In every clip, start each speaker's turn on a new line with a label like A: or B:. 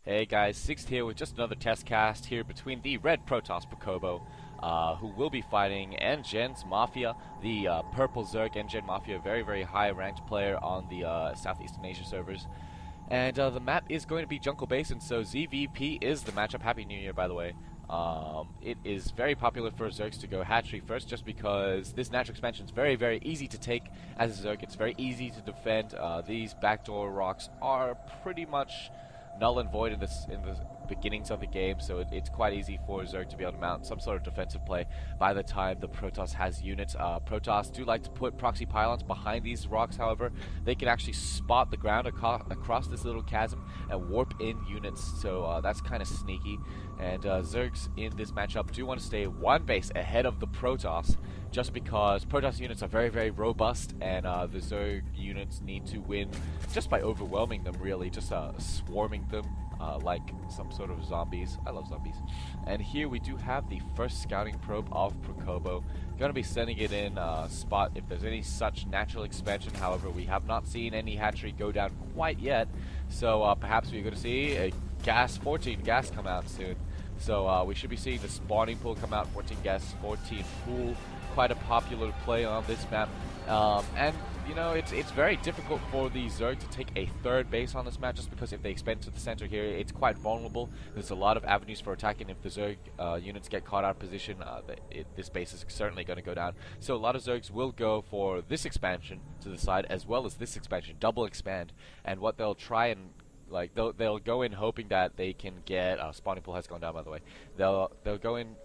A: Hey guys, Sixth here with just another test cast here between the red Protoss Procobo, who will be fighting nGenMafia, the purple Zerg nGenMafia, very high ranked player on the Southeastern Asia servers. And the map is going to be Jungle Basin, so ZVP is the matchup. Happy New Year, by the way. It is very popular for Zergs to go hatchery first, just because this natural expansion is very easy to take as a Zerg. It's very easy to defend. These backdoor rocks are pretty much null and void in the beginnings of the game, so it's quite easy for Zerg to be able to mount some sort of defensive play by the time the Protoss has units. Protoss do like to put proxy pylons behind these rocks, however. They can actually spot the ground across this little chasm and warp in units, so that's kind of sneaky. And Zergs in this matchup do want to stay one base ahead of the Protoss, just because Protoss units are very robust, and the Zerg units need to win just by overwhelming them, really, just swarming them like some sort of zombies. I love zombies. And here we do have the first scouting probe of Procobo. Going to be sending it in spot if there's any such natural expansion. However, we have not seen any hatchery go down quite yet, so perhaps we're going to see a 14 gas come out soon. So we should be seeing the spawning pool come out, 14 gas, 14 pool. Quite a popular play on this map. And you know, it's very difficult for the Zerg to take a third base on this map, just because if they expand to the center here, it's quite vulnerable. There's a lot of avenues for attacking. If the Zerg units get caught out of position, this base is certainly going to go down. So a lot of Zergs will go for this expansion to the side, as well as this expansion, double expand. And what they'll try and they'll go in hoping that they can get spawning pool has gone down, by the way. They'll go in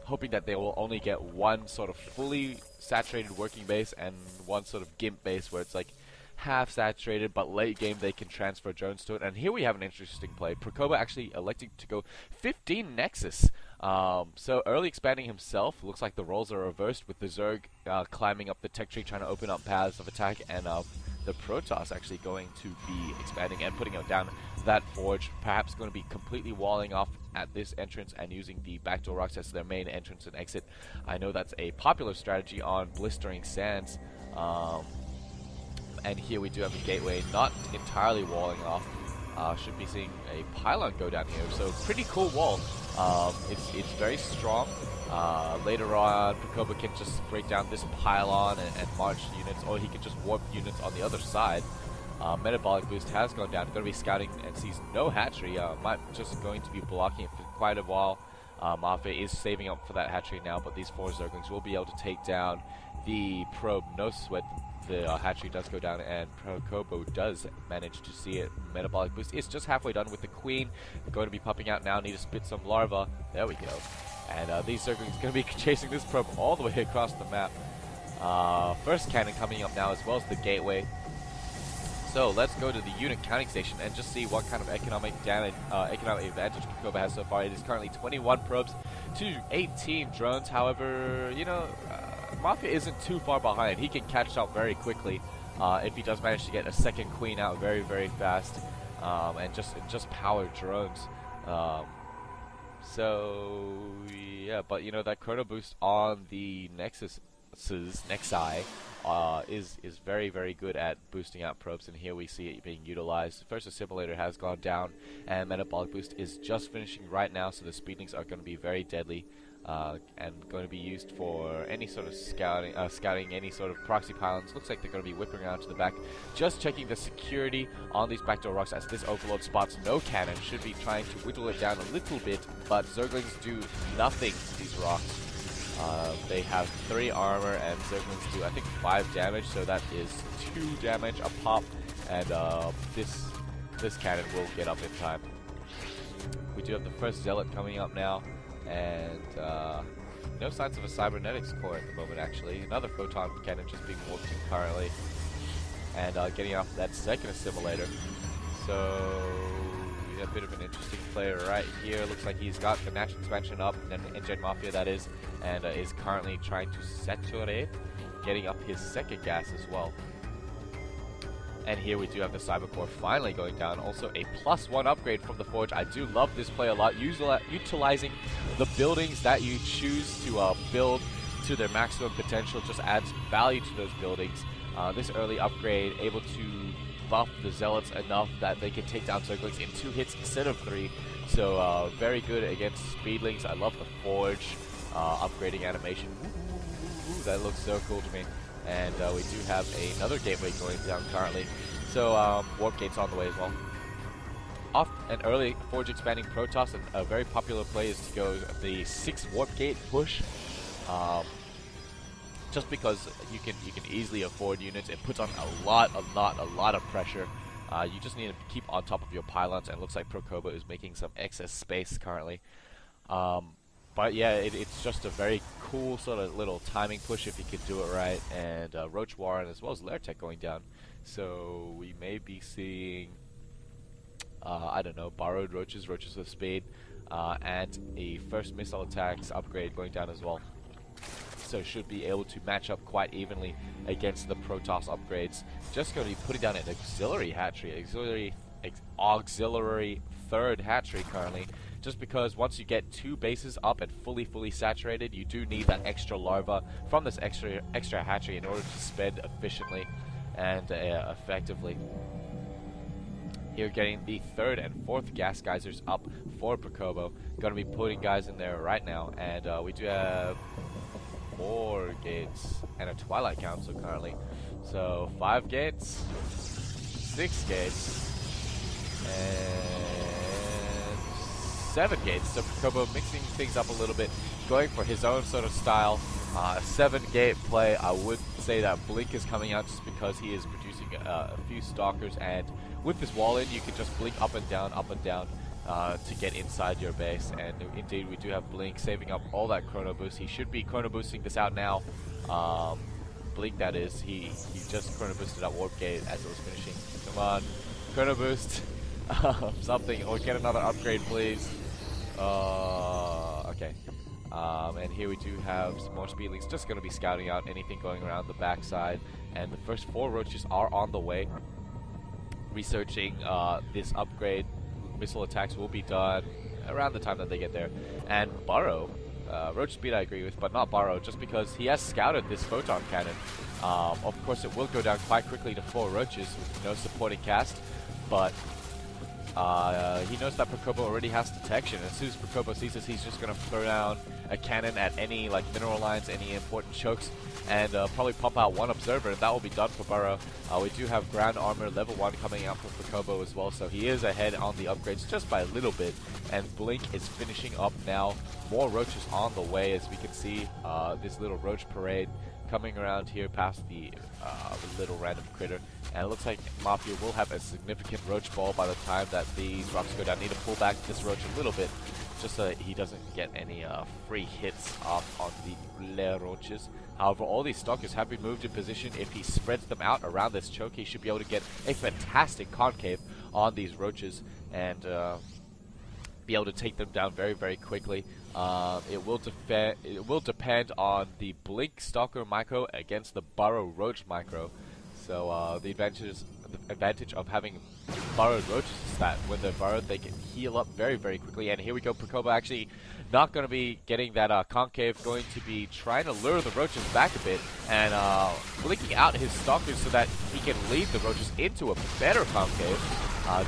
A: hoping that they will only get one sort of fully saturated working base and one sort of gimp base where it's like half saturated, but late game they can transfer drones to it. And here we have an interesting play. Procobo actually electing to go 15 Nexus. So early expanding himself. Looks like the roles are reversed, with the Zerg climbing up the tech tree, trying to open up paths of attack, and the Protoss actually going to be expanding and putting down that forge, perhaps going to be completely walling off at this entrance and using the backdoor rocks as their main entrance and exit. I know that's a popular strategy on Blistering Sands. And here we do have a gateway, not entirely walling off. Should be seeing a pylon go down here, so pretty cool wall. It's very strong. Later on, Procobo can just break down this pylon and march units, or he can just warp units on the other side. Metabolic boost has gone down. Going to be scouting and sees no hatchery. Might just going to be blocking it for quite a while. Mafia is saving up for that hatchery now, but these 4 Zerglings will be able to take down the probe. No sweat. The hatchery does go down, and Procobo does manage to see it. Metabolic boost is just halfway done with the queen. Going to be popping out now. Need to spit some larva. There we go. And these Zerglings going to be chasing this probe all the way across the map. First cannon coming up now, as well as the gateway. So let's go to the unit counting station and just see what kind of economic advantage Procobo has so far. It is currently 21 probes to 18 drones. However, you know, Mafia isn't too far behind. He can catch up very quickly if he does manage to get a second queen out very fast, and just power drones. So yeah, but you know, that chrono boost on the Nexi is very good at boosting out probes, and here we see it being utilized. First assimilator has gone down, and metabolic boost is just finishing right now, so the speedings are going to be very deadly. And going to be used for any sort of scouting any sort of proxy pylons. Looks like they're going to be whipping around to the back, just checking the security on these backdoor rocks, as this overload spots no cannon. Should be trying to whittle it down a little bit, but Zerglings do nothing to these rocks. They have 3 armor, and Zerglings do, I think, 5 damage, so that is 2 damage a pop, and this cannon will get up in time. We do have the first Zealot coming up now, and no signs of a cybernetics core at the moment, actually. Another photon cannon just being warped in currently, and getting off that second assimilator. So a bit of an interesting player right here. Looks like he's got the natural expansion up, and nGenMafia that is, and is currently trying to saturate, getting up his second gas as well. And here we do have the Cybercore finally going down. Also a +1 upgrade from the Forge. I do love this play a lot, utilizing the buildings that you choose to build to their maximum potential. Just adds value to those buildings. This early upgrade able to buff the Zealots enough that they can take down Zerglings in 2 hits instead of 3. So very good against Speedlings. I love the Forge upgrading animation. Ooh, that looks so cool to me. And we do have another gateway going down currently. So Warp Gate's on the way as well. Off an early Forge expanding Protoss, and a very popular play is to go the 6 Warp Gate push. Just because you can easily afford units. It puts on a lot of pressure. You just need to keep on top of your pylons, and it looks like Procobo is making some excess space currently. But yeah, it's just a very cool sort of little timing push if you can do it right. And Roach Warren as well as Lairtech going down. So we may be seeing, I don't know, borrowed Roaches with speed, and a first missile attacks upgrade going down as well. So should be able to match up quite evenly against the Protoss upgrades. Just going to be putting down an auxiliary hatchery, auxiliary third hatchery currently, just because once you get 2 bases up and fully saturated, you do need that extra larva from this extra hatchery in order to spend efficiently and effectively. Here getting the 3rd and 4th gas geysers up for Procobo. Going to be putting guys in there right now, and we do have 4 gates and a Twilight Council currently. So 5 gates, 6 gates, and 7 gates. So Procobo mixing things up a little bit, going for his own sort of style. 7-gate play. I would say that Blink is coming out just because he is producing a few Stalkers, and with this wall in, you can just blink up and down, to get inside your base. And indeed, we do have Blink saving up all that chrono boost. He should be chrono boosting this out now. Blink, that is. He just chrono boosted out Warp Gate as it was finishing. Come on, chrono boost. Something, or get another upgrade, please. Okay. And here we do have some more Speedlings just going to be scouting out anything going around the backside. And the first 4 Roaches are on the way, researching this upgrade. Missile attacks will be done around the time that they get there. And Burrow, Roach Speed I agree with, but not Burrow, just because he has scouted this Photon Cannon. Of course, it will go down quite quickly to 4 Roaches with no supporting cast, but he knows that Procobo already has detection. As soon as Procobo sees this, he's just going to throw down a cannon at any mineral lines, any important chokes, and probably pump out 1 observer, and that will be done for Burrow. We do have ground armor level 1 coming out for Procobo as well, so he is ahead on the upgrades just by a little bit. And Blink is finishing up now. More Roaches on the way, as we can see this little Roach parade coming around here past the little random critter. And it looks like Mafia will have a significant Roach ball by the time that these rocks go down. Need to pull back this Roach a little bit, just so that he doesn't get any free hits off on the Le Roaches. However, all these Stalkers have been moved in position. If he spreads them out around this choke, he should be able to get a fantastic concave on these Roaches and be able to take them down very quickly. It will depend on the Blink Stalker micro against the Burrow Roach micro. So the advantage of having burrowed Roaches is that when they're burrowed, they can heal up very quickly. And here we go, Procobo actually not going to be getting that concave, going to be trying to lure the Roaches back a bit and blinking out his Stalkers so that he can lead the Roaches into a better concave.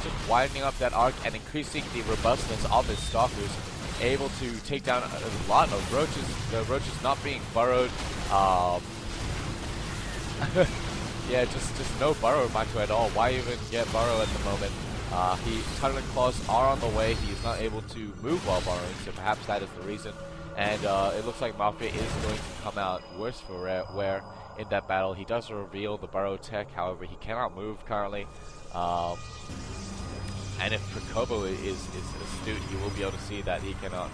A: Just widening up that arc and increasing the robustness of his Stalkers, able to take down a lot of Roaches. The Roaches not being burrowed. Yeah, just no Burrow micro at all. Why even get Burrow at the moment? Tunneling Claws are on the way. He is not able to move while burrowing, so perhaps that is the reason. And it looks like Mafia is going to come out worse for wear in that battle. He does reveal the Burrow tech, however, he cannot move currently. And if Procobo is astute, he will be able to see that he cannot.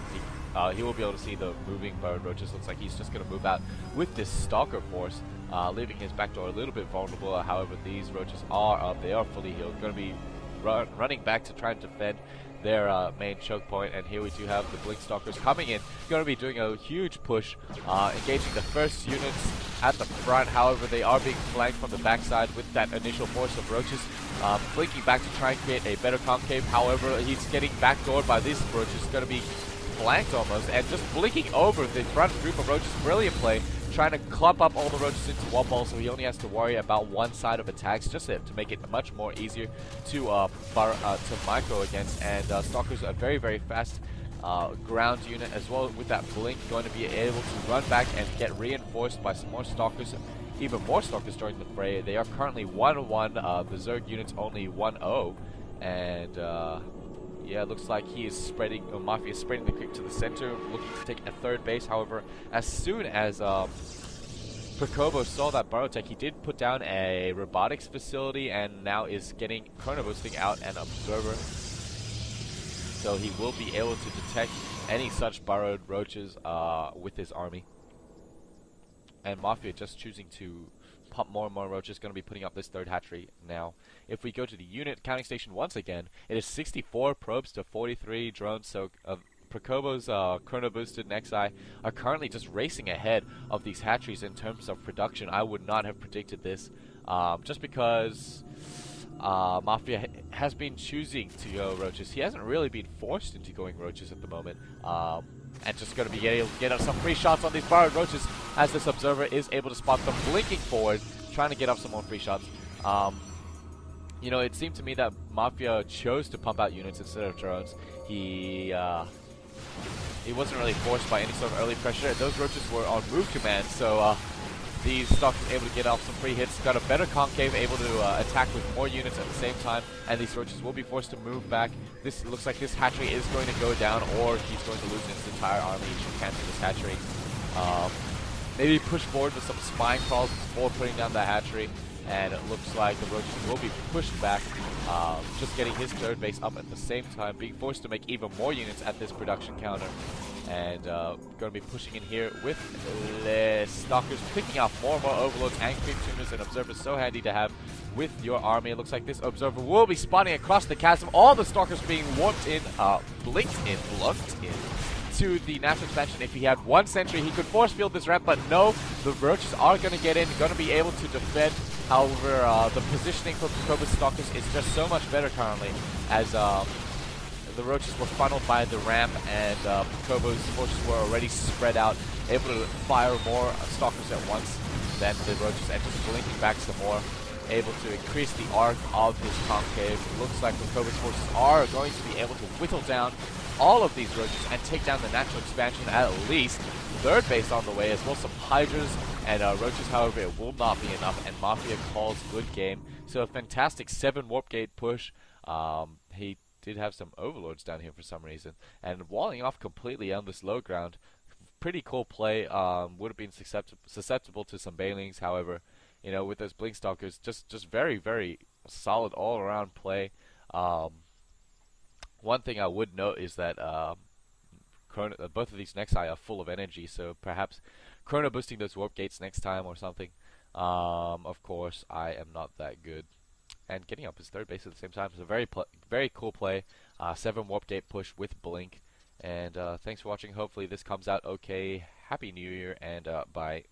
A: He will be able to see the moving Burrowed Roaches. Looks like he's just going to move out with this Stalker force, leaving his back door a little bit vulnerable. However, these Roaches are up. They are fully healed. Going to be running back to try and defend their main choke point. And here we do have the Blink Stalkers coming in. Going to be doing a huge push, engaging the first units at the front. However, they are being flanked from the backside with that initial force of Roaches. Blinking back to try and create a better concave. However, he's getting backdoored by these Roaches. Going to be flanked almost, and just blinking over the front group of Roaches. Brilliant play trying to clump up all the roaches into one ball, so he only has to worry about one side of attacks, just to make it much more easier to micro against. And Stalker's a very, very fast ground unit as well, with that blink going to be able to run back and get reinforced by some more Stalkers, even more Stalkers joining the fray. They are currently 1-1, the Zerg unit's only 1-0, and yeah, it looks like he is spreading, Mafia is spreading the creep to the center, looking to take a third base. However, as soon as Procobo saw that burrow tech, he did put down a robotics facility and now is getting chrono boosting out an observer. So he will be able to detect any such burrowed roaches with his army. And Mafia just choosing to pump more and more roaches, going to be putting up this third hatchery now. If we go to the unit counting station once again, it is 64 probes to 43 drones, so Procobo's chrono boosted Nexi are currently just racing ahead of these hatcheries in terms of production. I would not have predicted this, just because Mafia has been choosing to go roaches. He hasn't really been forced into going roaches at the moment. And just going to be able to get up some free shots on these burrowed roaches, as this observer is able to spot them blinking forward, trying to get up some more free shots. You know, it seemed to me that Mafia chose to pump out units instead of drones. He wasn't really forced by any sort of early pressure. Those roaches were on move command, so these Stalkers able to get off some free hits, got a better concave, able to attack with more units at the same time, and these roaches will be forced to move back. This looks like this hatchery is going to go down, or he's going to lose his entire army. He should cancel this hatchery. Maybe push forward with some spine crawls before putting down the hatchery, and it looks like the roaches will be pushed back, just getting his third base up at the same time, being forced to make even more units at this production counter. And going to be pushing in here with the Stalkers, picking out more and more overloads and creep tuners and observers, so handy to have with your army. It looks like this observer will be spawning across the chasm. All the Stalkers being warped in, blunked in to the natural expansion. If he had one sentry, he could force field this ramp, but no, the roaches are going to get in, going to be able to defend. However, the positioning for Procobo's Stalkers is just so much better currently, as the roaches were funneled by the ramp, and Procobo's forces were already spread out, able to fire more Stalkers at once than the roaches, and just blinking back some more, able to increase the arc of his concave. It looks like Procobo's forces are going to be able to whittle down all of these roaches and take down the natural expansion at least. Third base on the way, as well some hydras and roaches. However, it will not be enough, and Mafia calls good game. So a fantastic 7 warp gate push. He did have some overlords down here for some reason, and walling off completely on this low ground. Pretty cool play. Would have been susceptible to some bailings. However, you know, with those blink stalkers, just very, very solid all around play. One thing I would note is that both of these Nexi are full of energy, so perhaps chrono boosting those warp gates next time or something. Of course, I am not that good. And getting up his third base at the same time is a very cool play. 7 warp gate push with blink. And thanks for watching. Hopefully this comes out okay. Happy New Year, and bye.